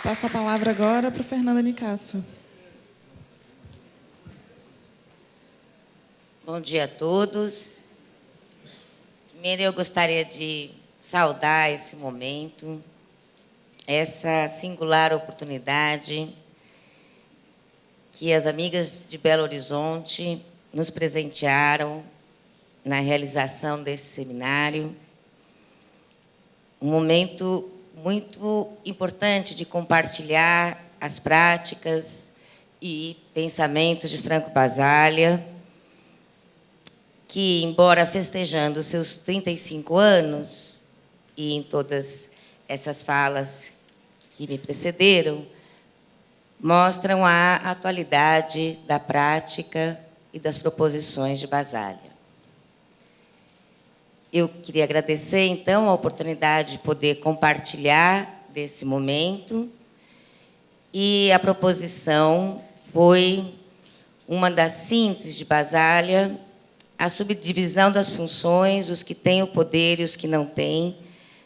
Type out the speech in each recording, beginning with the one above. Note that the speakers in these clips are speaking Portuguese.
Passo a palavra agora para Fernanda Nicásio. Bom dia a todos. Primeiro, eu gostaria de saudar esse momento, essa singular oportunidade que as amigas de Belo Horizonte nos presentearam na realização desse seminário. Um momento muito importante de compartilhar as práticas e pensamentos de Franco Basaglia, que, embora festejando os seus 35 anos, e em todas essas falas que me precederam, mostram a atualidade da prática e das proposições de Basaglia. Eu queria agradecer, então, a oportunidade de poder compartilhar desse momento, e a proposição foi uma das sínteses de Basaglia, a subdivisão das funções, os que têm o poder e os que não têm,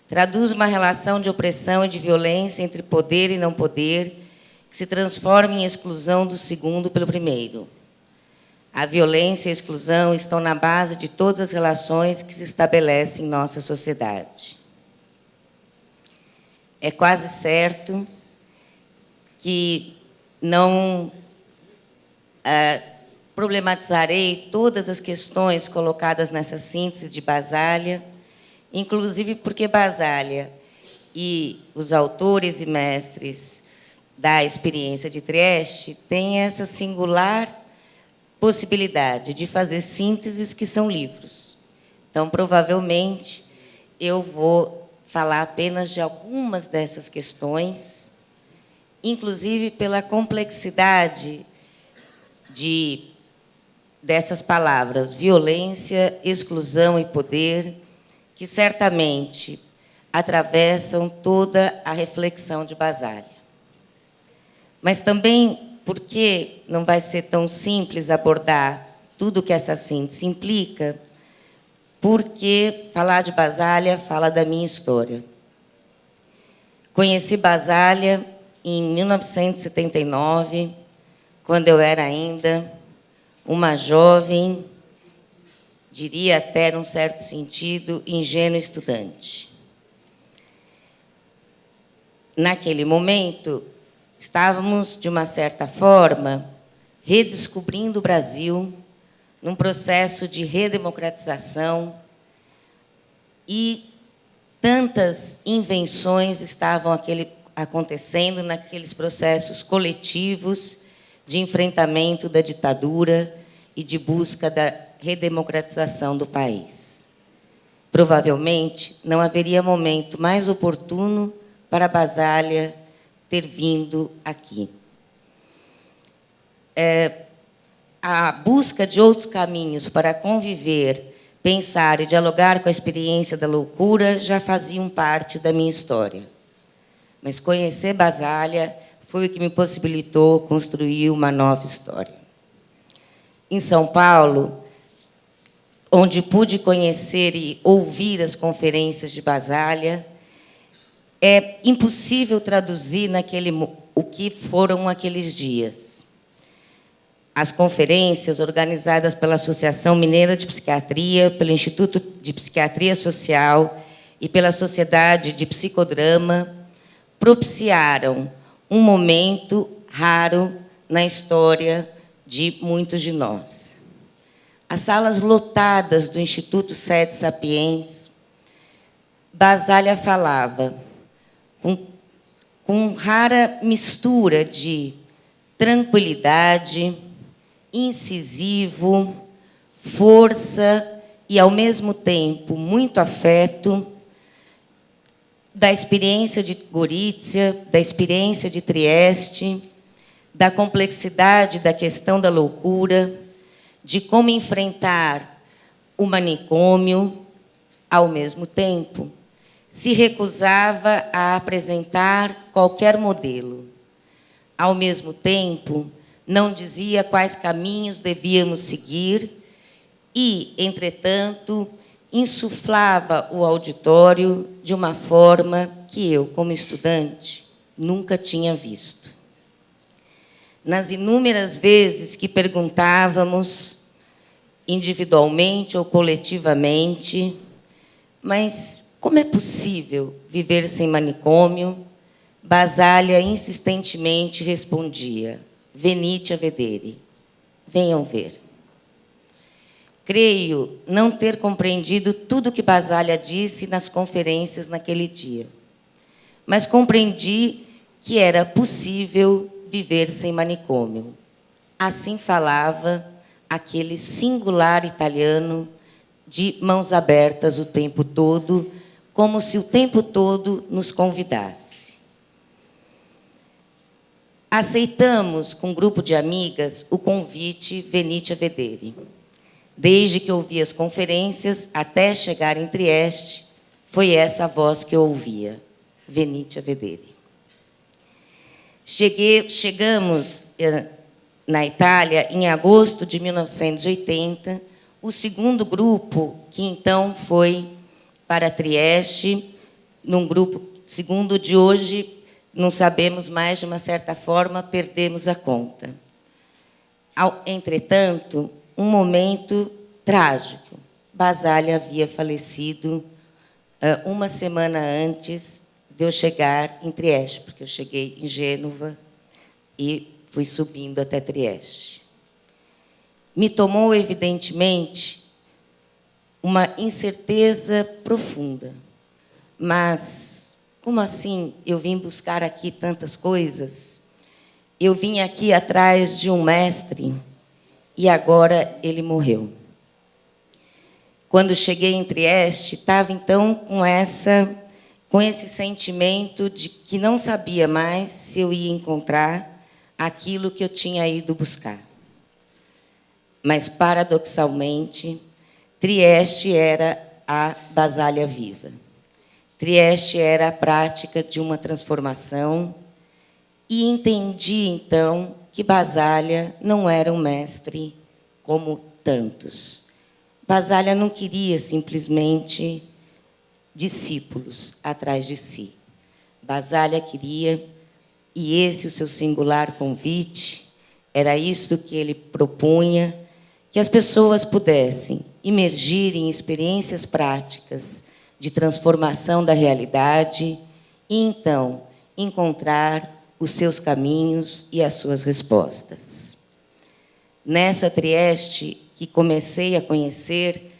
traduz uma relação de opressão e de violência entre poder e não poder, que se transforma em exclusão do segundo pelo primeiro. A violência e a exclusão estão na base de todas as relações que se estabelecem em nossa sociedade. É quase certo que não problematizarei todas as questões colocadas nessa síntese de Basaglia, inclusive porque Basaglia e os autores e mestres da experiência de Trieste têm essa singular possibilidade de fazer sínteses que são livros. Então, provavelmente, eu vou falar apenas de algumas dessas questões, inclusive pela complexidade dessas palavras, violência, exclusão e poder, que certamente atravessam toda a reflexão de Basaglia. Mas também porque não vai ser tão simples abordar tudo o que essa síntese implica, porque falar de Basaglia fala da minha história. Conheci Basaglia em 1979, quando eu era ainda uma jovem, diria até, num certo sentido, ingênua estudante. Naquele momento, estávamos, de uma certa forma, redescobrindo o Brasil, num processo de redemocratização, e tantas invenções estavam acontecendo naqueles processos coletivos de enfrentamento da ditadura e de busca da redemocratização do país. Provavelmente, não haveria momento mais oportuno para Basaglia ter vindo aqui. A busca de outros caminhos para conviver, pensar e dialogar com a experiência da loucura já faziam parte da minha história. Mas conhecer Basaglia foi o que me possibilitou construir uma nova história. Em São Paulo, onde pude conhecer e ouvir as conferências de Basaglia, é impossível traduzir o que foram aqueles dias. As conferências organizadas pela Associação Mineira de Psiquiatria, pelo Instituto de Psiquiatria Social e pela Sociedade de Psicodrama propiciaram um momento raro na história de muitos de nós. As salas lotadas do Instituto Sede Sapiens, Basaglia falava com rara mistura de tranquilidade, incisivo, força e, ao mesmo tempo, muito afeto, da experiência de Gorizia, da experiência de Trieste, da complexidade da questão da loucura, de como enfrentar o manicômio, ao mesmo tempo, se recusava a apresentar qualquer modelo. Ao mesmo tempo, não dizia quais caminhos devíamos seguir e, entretanto, insuflava o auditório de uma forma que eu, como estudante, nunca tinha visto. Nas inúmeras vezes que perguntávamos, individualmente ou coletivamente, mas como é possível viver sem manicômio? Basália insistentemente respondia: venite a vedere, venham ver. Creio não ter compreendido tudo que Basália disse nas conferências naquele dia, mas compreendi que era possível viver sem manicômio. Assim falava aquele singular italiano de mãos abertas o tempo todo, como se o tempo todo nos convidasse. Aceitamos, com um grupo de amigas, o convite venite a vedere. Desde que ouvi as conferências até chegar em Trieste, foi essa a voz que eu ouvia: venite a vedere. Chegamos na Itália em agosto de 1980, o segundo grupo, que então foi para Trieste, num grupo segundo de hoje, não sabemos mais, de uma certa forma, perdemos a conta. Entretanto, um momento trágico. Basália havia falecido uma semana antes de eu chegar em Trieste, porque eu cheguei em Gênova e fui subindo até Trieste. Me tomou, evidentemente, uma incerteza profunda. Mas, como assim eu vim buscar aqui tantas coisas? Eu vim aqui atrás de um mestre e agora ele morreu. Quando cheguei em Trieste, estava então com esse sentimento de que não sabia mais se eu ia encontrar aquilo que eu tinha ido buscar. Mas, paradoxalmente, Trieste era a Basália viva. Trieste era a prática de uma transformação e entendi, então, que Basália não era um mestre como tantos. Basália não queria simplesmente discípulos atrás de si. Basália queria, e esse o seu singular convite, era isso que ele propunha, que as pessoas pudessem imergir em experiências práticas de transformação da realidade e, então, encontrar os seus caminhos e as suas respostas. Nessa Trieste que comecei a conhecer,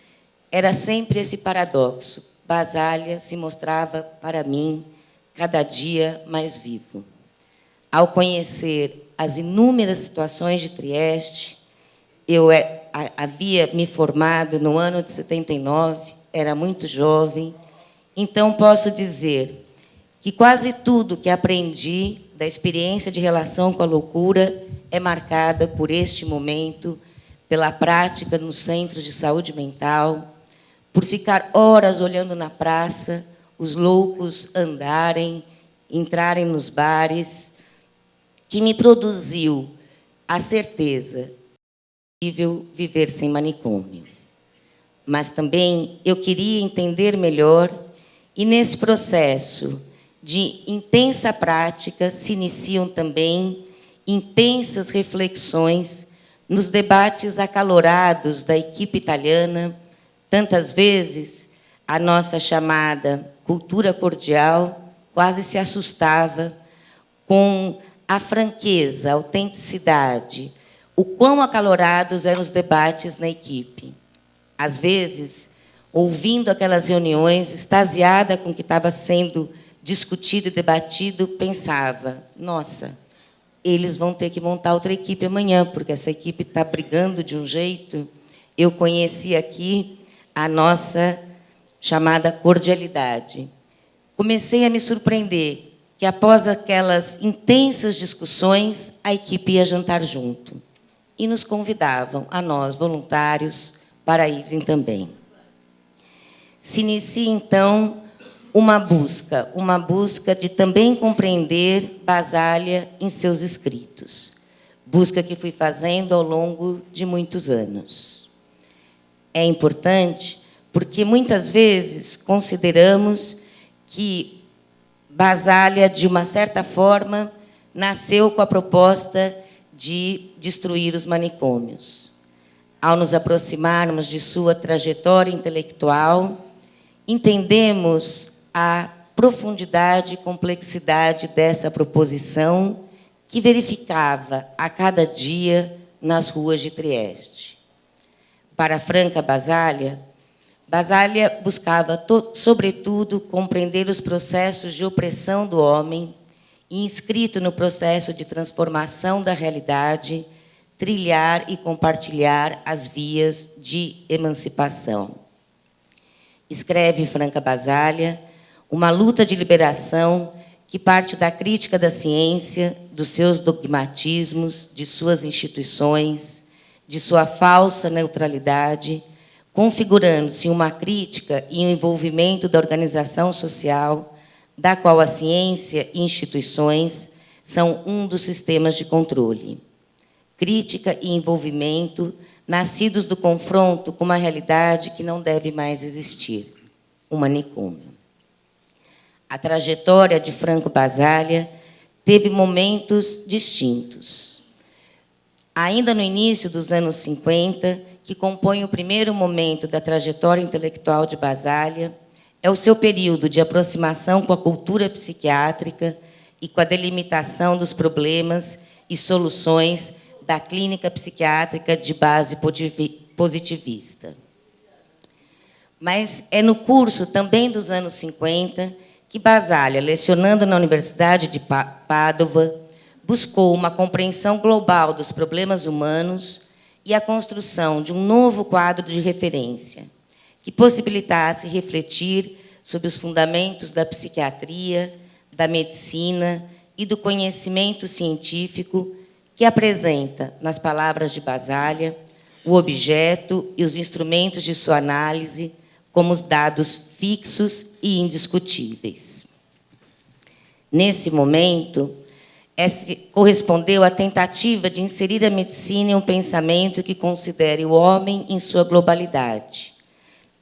era sempre esse paradoxo. Basália se mostrava, para mim, cada dia mais vivo. Ao conhecer as inúmeras situações de Trieste, eu havia me formado no ano de 79, era muito jovem, então posso dizer que quase tudo que aprendi da experiência de relação com a loucura é marcada por este momento, pela prática nos centros de saúde mental, por ficar horas olhando na praça, os loucos andarem, entrarem nos bares, que me produziu a certeza de viver sem manicômio. Mas também eu queria entender melhor, e nesse processo de intensa prática se iniciam também intensas reflexões nos debates acalorados da equipe italiana. Tantas vezes a nossa chamada cultura cordial quase se assustava com a franqueza, a autenticidade, o quão acalorados eram os debates na equipe. Às vezes, ouvindo aquelas reuniões, extasiada com o que estava sendo discutido e debatido, pensava: nossa, eles vão ter que montar outra equipe amanhã, porque essa equipe está brigando de um jeito. Eu conheci aqui a nossa chamada cordialidade. Comecei a me surpreender que, após aquelas intensas discussões, a equipe ia jantar junto. E nos convidavam, a nós, voluntários, para irem também. Se inicia, então, uma busca de também compreender Basália em seus escritos. Busca que fui fazendo ao longo de muitos anos. É importante porque, muitas vezes, consideramos que Basália, de uma certa forma, nasceu com a proposta de destruir os manicômios. Ao nos aproximarmos de sua trajetória intelectual, entendemos a profundidade e complexidade dessa proposição que verificava a cada dia nas ruas de Trieste. Para Franca Basália, Basália buscava, sobretudo, compreender os processos de opressão do homem e, inscrito no processo de transformação da realidade, trilhar e compartilhar as vias de emancipação. Escreve Franca Basália uma luta de liberação que parte da crítica da ciência, dos seus dogmatismos, de suas instituições, de sua falsa neutralidade, configurando-se uma crítica e um envolvimento da organização social, da qual a ciência e instituições são um dos sistemas de controle. Crítica e envolvimento nascidos do confronto com uma realidade que não deve mais existir, o manicômio. A trajetória de Franco Basália teve momentos distintos. Ainda no início dos anos 50, que compõe o primeiro momento da trajetória intelectual de Basália, é o seu período de aproximação com a cultura psiquiátrica e com a delimitação dos problemas e soluções da clínica psiquiátrica de base positivista. Mas é no curso também dos anos 50 que Basália, lecionando na Universidade de Pádua, buscou uma compreensão global dos problemas humanos e a construção de um novo quadro de referência, que possibilitasse refletir sobre os fundamentos da psiquiatria, da medicina e do conhecimento científico que apresenta, nas palavras de Basália, o objeto e os instrumentos de sua análise como os dados fixos e indiscutíveis. Nesse momento, correspondeu à tentativa de inserir a medicina em um pensamento que considere o homem em sua globalidade,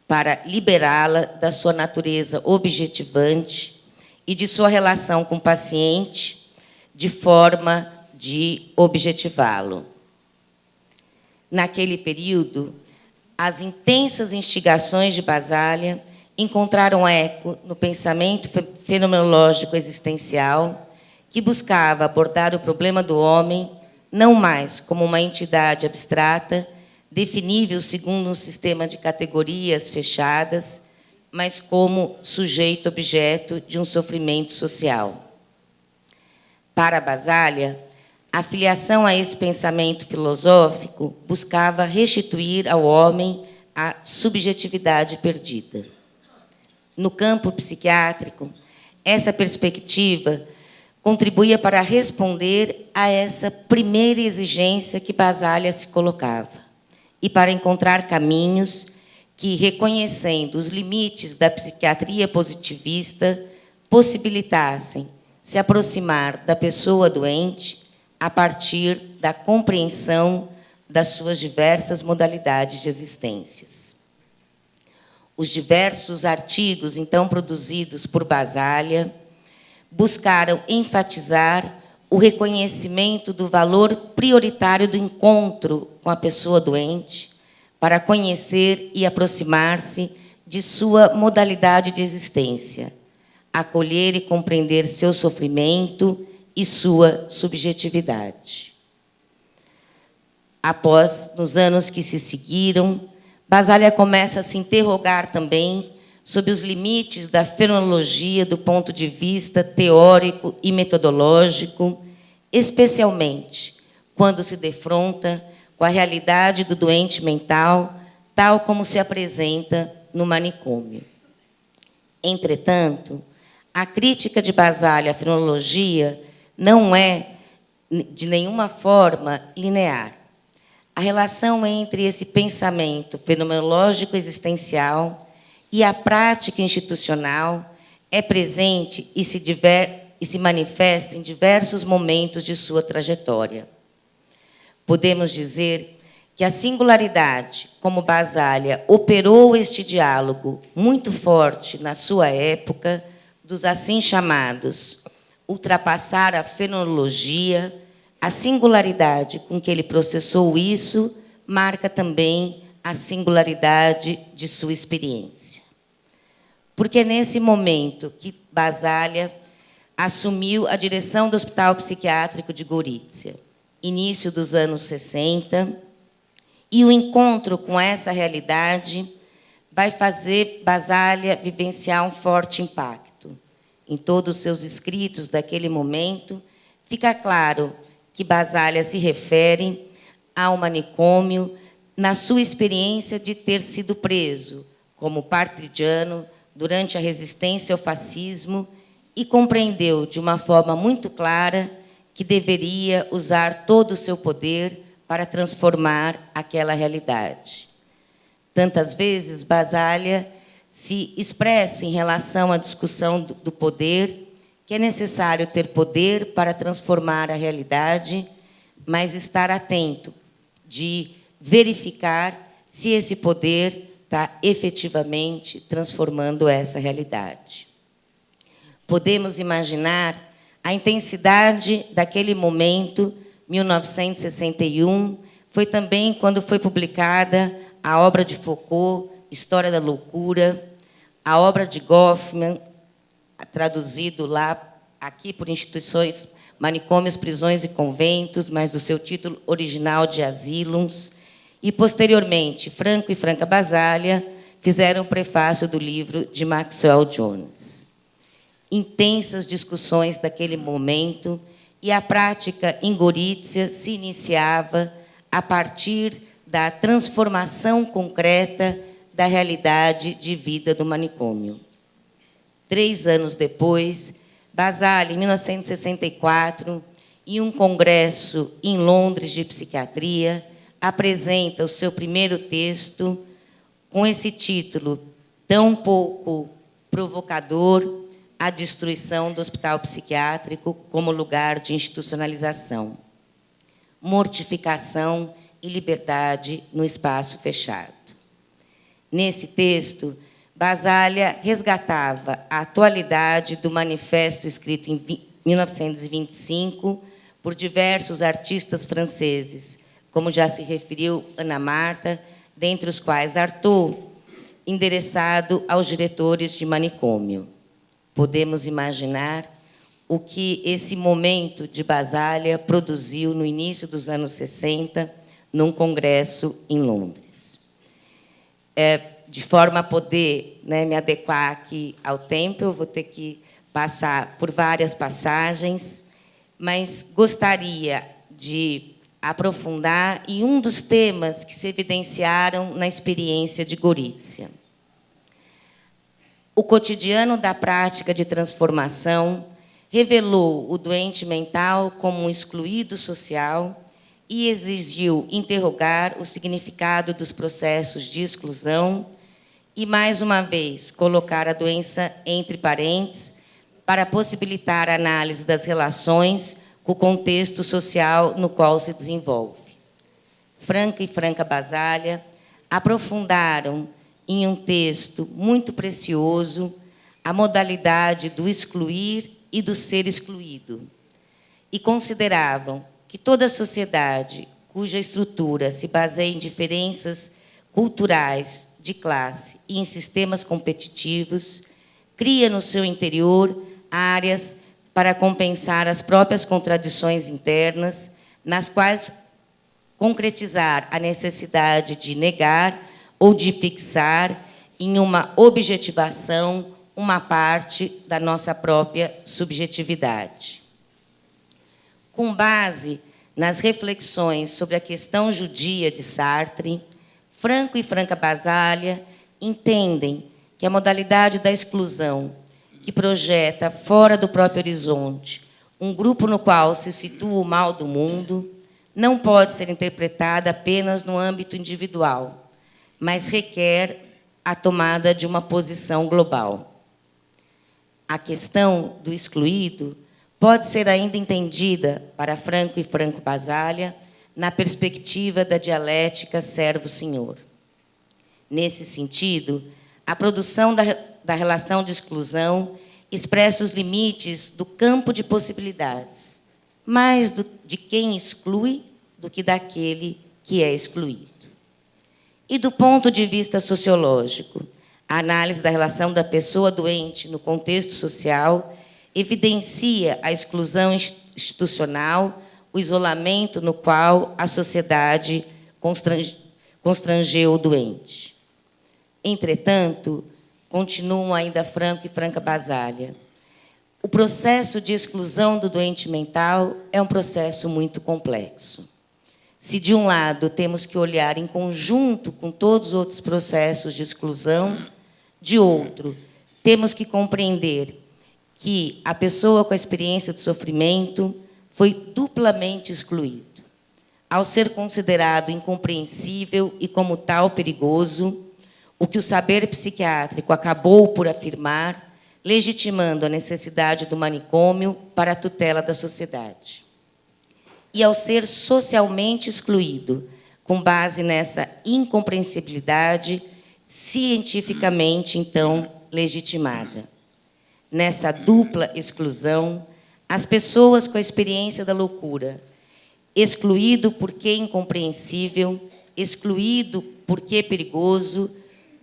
para liberá-la da sua natureza objetivante e de sua relação com o paciente, de forma de objetivá-lo. Naquele período, as intensas instigações de Basália encontraram eco no pensamento fenomenológico existencial, que buscava abordar o problema do homem não mais como uma entidade abstrata, definível segundo um sistema de categorias fechadas, mas como sujeito-objeto de um sofrimento social. Para Basália, a filiação a esse pensamento filosófico buscava restituir ao homem a subjetividade perdida. No campo psiquiátrico, essa perspectiva contribuía para responder a essa primeira exigência que Basália se colocava e para encontrar caminhos que, reconhecendo os limites da psiquiatria positivista, possibilitassem se aproximar da pessoa doente a partir da compreensão das suas diversas modalidades de existências. Os diversos artigos, então, produzidos por Basália, buscaram enfatizar o reconhecimento do valor prioritário do encontro com a pessoa doente para conhecer e aproximar-se de sua modalidade de existência, acolher e compreender seu sofrimento e sua subjetividade. Após, nos anos que se seguiram, Basália começa a se interrogar também sobre os limites da fenomenologia do ponto de vista teórico e metodológico, especialmente quando se defronta com a realidade do doente mental, tal como se apresenta no manicômio. Entretanto, a crítica de Basália à fenomenologia não é, de nenhuma forma, linear. A relação entre esse pensamento fenomenológico existencial e a prática institucional é presente e se manifesta em diversos momentos de sua trajetória. Podemos dizer que a singularidade como Basália operou este diálogo muito forte na sua época dos assim chamados ultrapassar a fenomenologia, a singularidade com que ele processou isso marca também a singularidade de sua experiência. Porque é nesse momento que Basaglia assumiu a direção do Hospital Psiquiátrico de Gorizia, início dos anos 60, e o encontro com essa realidade vai fazer Basaglia vivenciar um forte impacto. Em todos os seus escritos daquele momento, fica claro que Basaglia se refere ao manicômio na sua experiência de ter sido preso como partigiano durante a resistência ao fascismo e compreendeu de uma forma muito clara que deveria usar todo o seu poder para transformar aquela realidade. Tantas vezes Basaglia se expressa em relação à discussão do poder, que é necessário ter poder para transformar a realidade, mas estar atento de verificar se esse poder está efetivamente transformando essa realidade. Podemos imaginar a intensidade daquele momento, 1961, foi também quando foi publicada a obra de Foucault, História da Loucura, a obra de Goffman, traduzido lá, aqui por instituições, manicômios, prisões e conventos, mas do seu título original de Asylums, e, posteriormente, Franco e Franca Basaglia fizeram o prefácio do livro de Maxwell Jones. Intensas discussões daquele momento, e a prática em Gorizia se iniciava a partir da transformação concreta da realidade de vida do manicômio. 3 anos depois, Basaglia, em 1964, em um congresso em Londres de psiquiatria, apresenta o seu primeiro texto com esse título tão pouco provocador, A Destruição do Hospital Psiquiátrico como Lugar de Institucionalização. Mortificação e liberdade no espaço fechado. Nesse texto, Basaglia resgatava a atualidade do manifesto escrito em 1925 por diversos artistas franceses, como já se referiu Ana Marta, dentre os quais Artaud, endereçado aos diretores de manicômio. Podemos imaginar o que esse momento de Basaglia produziu no início dos anos 60, num congresso em Londres. De forma a poder, me adequar aqui ao tempo, eu vou ter que passar por várias passagens, mas gostaria de aprofundar em um dos temas que se evidenciaram na experiência de Gorizia. O cotidiano da prática de transformação revelou o doente mental como um excluído social e exigiu interrogar o significado dos processos de exclusão e, mais uma vez, colocar a doença entre parênteses para possibilitar a análise das relações com o contexto social no qual se desenvolve. Franca e Franca Basaglia aprofundaram em um texto muito precioso a modalidade do excluir e do ser excluído, e consideravam que toda sociedade cuja estrutura se baseia em diferenças culturais, de classe e em sistemas competitivos, cria no seu interior áreas para compensar as próprias contradições internas, nas quais concretizar a necessidade de negar ou de fixar em uma objetivação uma parte da nossa própria subjetividade. Com base nas reflexões sobre a questão judia de Sartre, Franco e Franca Basaglia entendem que a modalidade da exclusão, que projeta fora do próprio horizonte um grupo no qual se situa o mal do mundo, não pode ser interpretada apenas no âmbito individual, mas requer a tomada de uma posição global. A questão do excluído pode ser ainda entendida, para Franco e Franco Basaglia, na perspectiva da dialética servo-senhor. Nesse sentido, a produção da relação de exclusão expressa os limites do campo de possibilidades, mais de quem exclui do que daquele que é excluído. E do ponto de vista sociológico, a análise da relação da pessoa doente no contexto social evidencia a exclusão institucional, o isolamento no qual a sociedade constrangeu o doente. Entretanto, continuam ainda Franco e Franca Basaglia. O processo de exclusão do doente mental é um processo muito complexo. Se, de um lado, temos que olhar em conjunto com todos os outros processos de exclusão, de outro, temos que compreender que a pessoa com a experiência de sofrimento foi duplamente excluído. Ao ser considerado incompreensível e, como tal, perigoso, o que o saber psiquiátrico acabou por afirmar, legitimando a necessidade do manicômio para a tutela da sociedade. E, ao ser socialmente excluído, com base nessa incompreensibilidade, cientificamente, então, legitimada. Nessa dupla exclusão, as pessoas com a experiência da loucura, excluído porque incompreensível, excluído porque perigoso,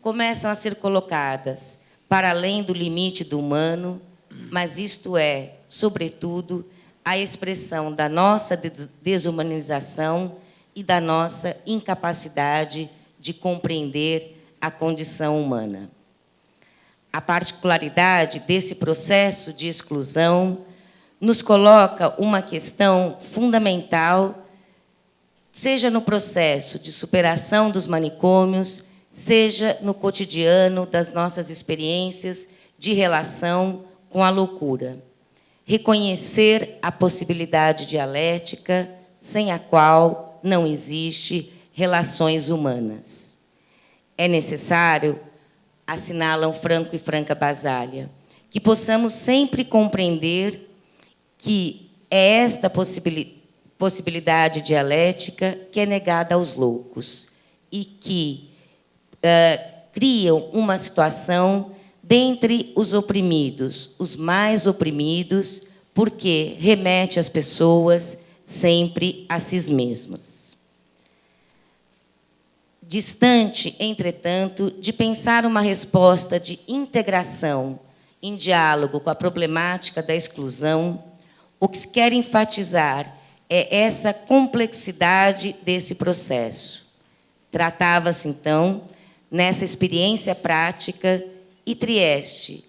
começam a ser colocadas para além do limite do humano, mas isto é, sobretudo, a expressão da nossa desumanização e da nossa incapacidade de compreender a condição humana. A particularidade desse processo de exclusão nos coloca uma questão fundamental, seja no processo de superação dos manicômios, seja no cotidiano das nossas experiências de relação com a loucura. Reconhecer a possibilidade dialética sem a qual não existe relações humanas. É necessário, assinalam Franco e Franca Basaglia, que possamos sempre compreender que é esta possibilidade dialética que é negada aos loucos e que criam uma situação dentre os oprimidos, os mais oprimidos, porque remete as pessoas sempre a si mesmas. Distante, entretanto, de pensar uma resposta de integração em diálogo com a problemática da exclusão, o que se quer enfatizar é essa complexidade desse processo. Tratava-se, então, nessa experiência prática, e Trieste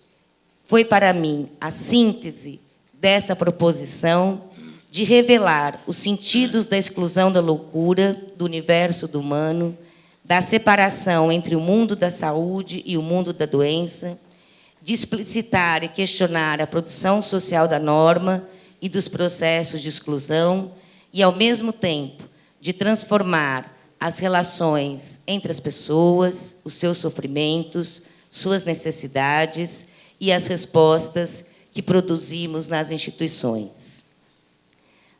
foi, para mim, a síntese dessa proposição de revelar os sentidos da exclusão da loucura, do universo do humano, da separação entre o mundo da saúde e o mundo da doença, de explicitar e questionar a produção social da norma e dos processos de exclusão e, ao mesmo tempo, de transformar as relações entre as pessoas, os seus sofrimentos, suas necessidades e as respostas que produzimos nas instituições.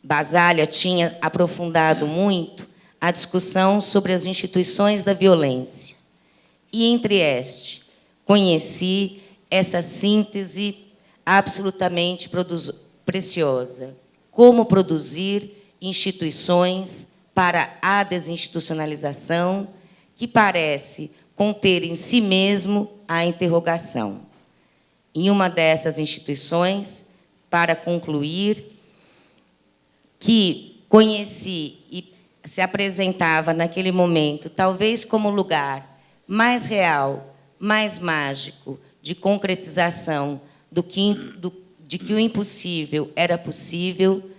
Basaglia tinha aprofundado muito a discussão sobre as instituições da violência. E, em Trieste, conheci essa síntese absolutamente preciosa. Como produzir instituições para a desinstitucionalização, que parece conter em si mesmo a interrogação. Em uma dessas instituições, para concluir, que conheci e se apresentava naquele momento, talvez como lugar mais real, mais mágico, de concretização de que o impossível era possível,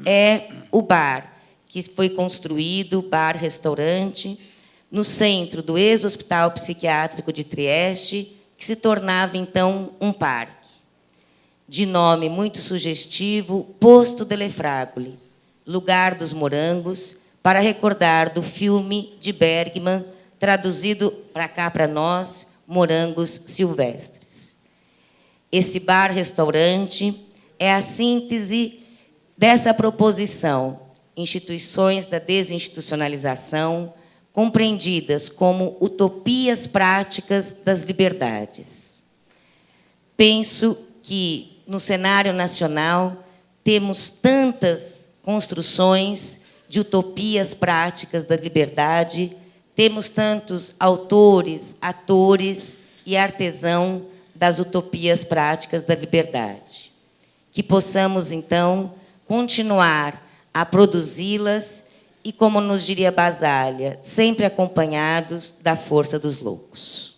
é o bar, que foi construído, bar-restaurante, no centro do ex-hospital psiquiátrico de Trieste, que se tornava, então, um parque. De nome muito sugestivo, Posto delle Fragole, lugar dos morangos, para recordar do filme de Bergman, traduzido para cá, para nós, Morangos Silvestres. Esse bar-restaurante é a síntese dessa proposição, instituições da desinstitucionalização, compreendidas como utopias práticas das liberdades. Penso que, no cenário nacional, temos tantas construções de utopias práticas da liberdade, temos tantos autores, atores e artesãos das utopias práticas da liberdade. Que possamos, então, continuar a produzi-las e, como nos diria Basaglia, sempre acompanhados da força dos loucos.